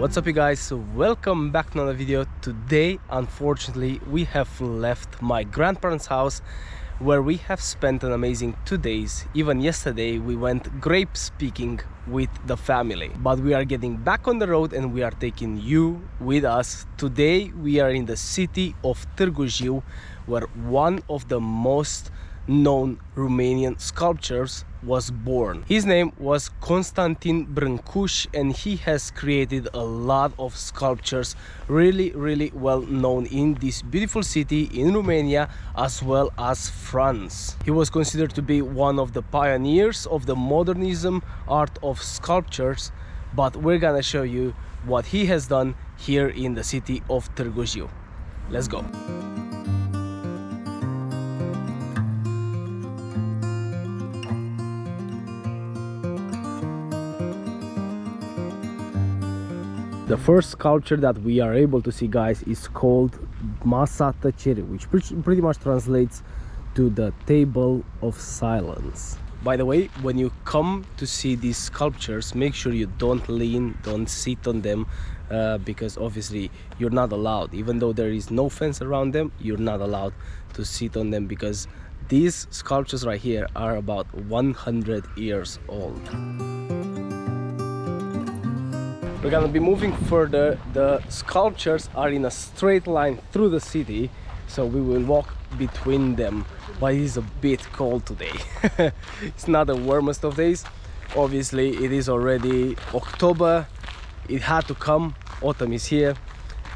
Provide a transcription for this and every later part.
What's up you guys, welcome back to another video. Today unfortunately we have left my grandparents' house where we have spent an amazing 2 days. Even yesterday we went grape picking with the family, but we are getting back on the road and we are taking you with us. Today we are in the city of Targu Jiu, where one of the most known Romanian sculptors was born. His name was Constantin Brancusi and he has created a lot of sculptures really well known in this beautiful city in Romania as well as France. He was considered to be one of the pioneers of the modernism art of sculptures, but we're gonna show you what he has done here in the city of Targu Jiu. Let's go. The first sculpture that we are able to see, guys, is called Masatachiri, which pretty much translates to the table of silence. By the way, when you come to see these sculptures, make sure you don't lean, don't sit on them, because obviously you're not allowed. Even though there is no fence around them, you're not allowed to sit on them because these sculptures right here are about 100 years old. We're gonna be moving further. The sculptures are in a straight line through the city, so we will walk between them, but it is a bit cold today. It's not the warmest of days. Obviously it is already October, it had to come, autumn is here,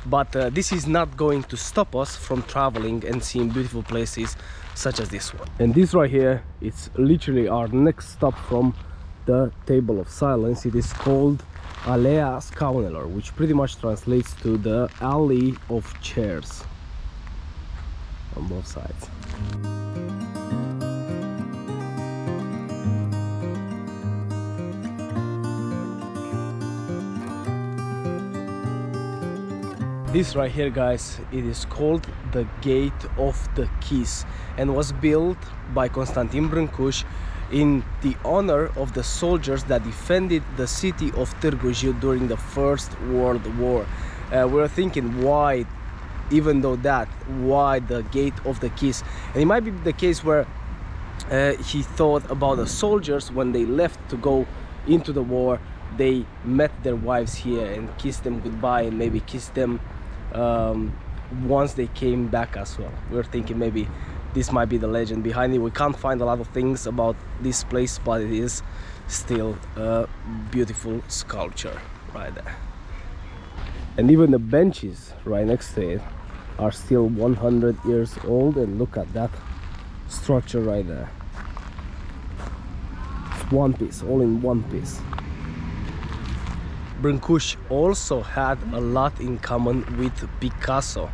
but this is not going to stop us from traveling and seeing beautiful places such as this one. And this right here, it's literally our next stop from the table of silence. It is called Alea Scaunelor, which pretty much translates to the alley of chairs on both sides. This right here, guys, it is called the Gate of the Kiss and was built by Constantin Brancusi in the honor of the soldiers that defended the city of Targu Jiu during the First World War. We're thinking, why, even though that, why the Gate of the Kiss? And it might be the case where he thought about the soldiers when they left to go into the war, they met their wives here and kissed them goodbye and maybe kissed them once they came back as well. We're thinking maybe this might be the legend behind it. We can't find a lot of things about this place, but it is still a beautiful sculpture right there. And even the benches right next to it are still 100 years old, and look at that structure right there. It's one piece, all in one piece. Brancusi also had a lot in common with Picasso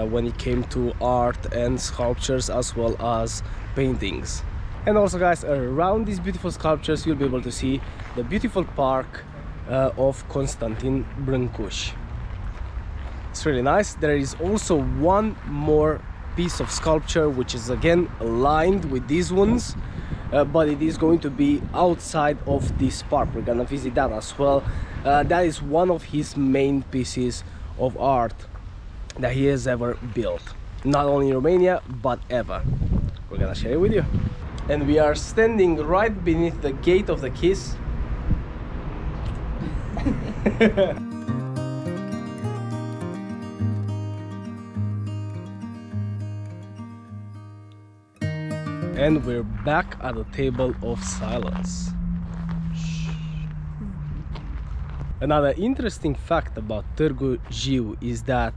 when it came to art and sculptures as well as paintings. And also, guys, around these beautiful sculptures you'll be able to see the beautiful park of Constantin Brancusi. It's really nice. There is also one more piece of sculpture which is again aligned with these ones, but it is going to be outside of this park. We're gonna visit that as well. That is one of his main pieces of art that he has ever built, not only in Romania but ever. We're gonna share it with you. And we are standing right beneath the Gate of the Kiss. And we're back at the table of silence. Another interesting fact about Targu Jiu is that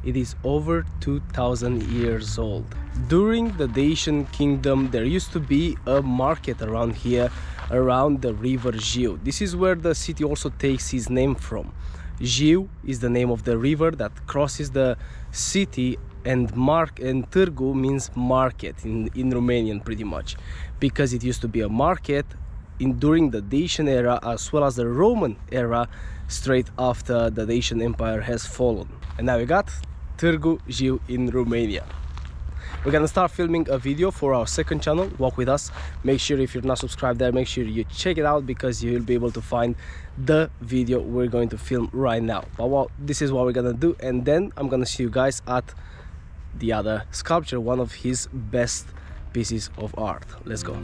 it is over 2000 years old. During the Dacian kingdom there used to be a market around here, around the river Jiu. This is where the city also takes its name from. Jiu is the name of the river that crosses the city, and Targu means market in Romanian pretty much, because it used to be a market during the Dacian era as well as the Roman era, straight after the Dacian Empire has fallen. And now we got Targu Jiu in Romania. We're gonna start filming a video for our second channel, Walk With Us. Make sure if you're not subscribed there, make sure you check it out, because you'll be able to find the video we're going to film right now. But well, this is what we're gonna do, and then I'm gonna see you guys at the other sculpture, one of his best pieces of art. Let's go.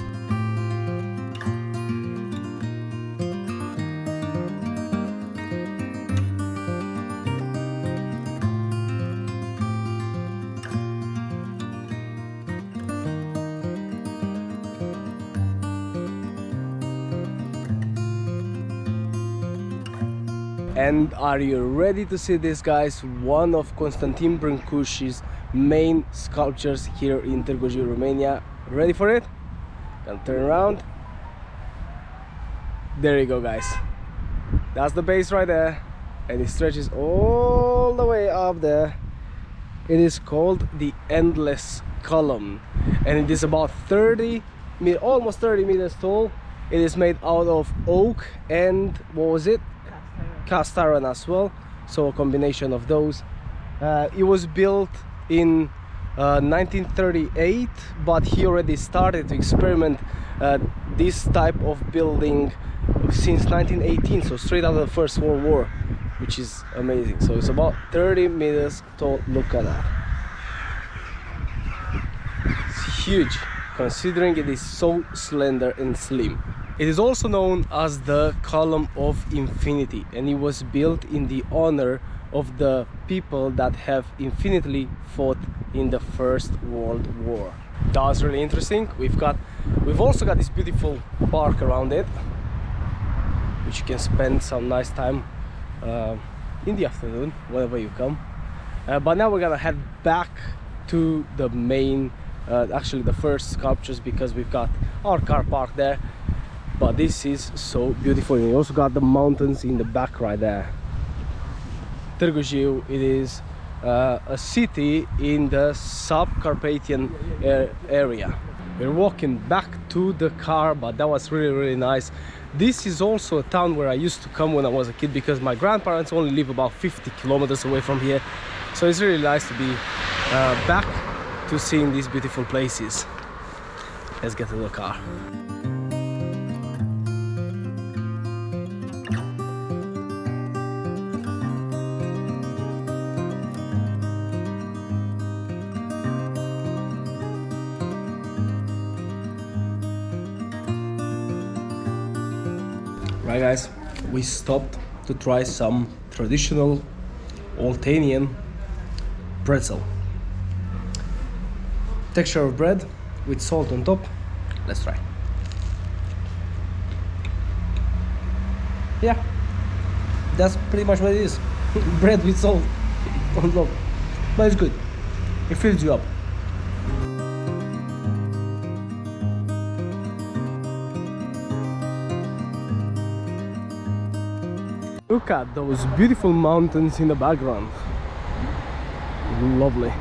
And are you ready to see this, guys? One of Constantin Brancusi's main sculptures here in Targu Jiu, Romania. Ready for it? Gonna turn around. There you go, guys. That's the base right there, and it stretches all the way up there. It is called the Endless Column, and it is about almost 30 meters tall. It is made out of oak and what was it? Cast iron as well, so a combination of those. It was built in 1938, but he already started to experiment this type of building since 1918, so straight out of the First World War, which is amazing. So it's about 30 meters tall. Look at that. It's huge, considering it is so slender and slim. It is also known as the Column of Infinity, and it was built in the honor of the people that have infinitely fought in the First World War. That was really interesting. We've also got this beautiful park around it, which you can spend some nice time in the afternoon whenever you come. But now we're gonna head back to the main, actually the first sculptures, because we've got our car parked there. But this is so beautiful. And you also got the mountains in the back right there. Targu Jiu, it is a city in the Subcarpathian area. We're walking back to the car, but that was really nice. This is also a town where I used to come when I was a kid, because my grandparents only live about 50 kilometers away from here. So it's really nice to be back to seeing these beautiful places. Let's get to the car. Right, guys, we stopped to try some traditional oltenian pretzel. Texture of bread with salt on top. Let's try. Yeah, that's pretty much what it is. Bread with salt on top, but it's good. It fills you up. Look at those beautiful mountains in the background. Lovely.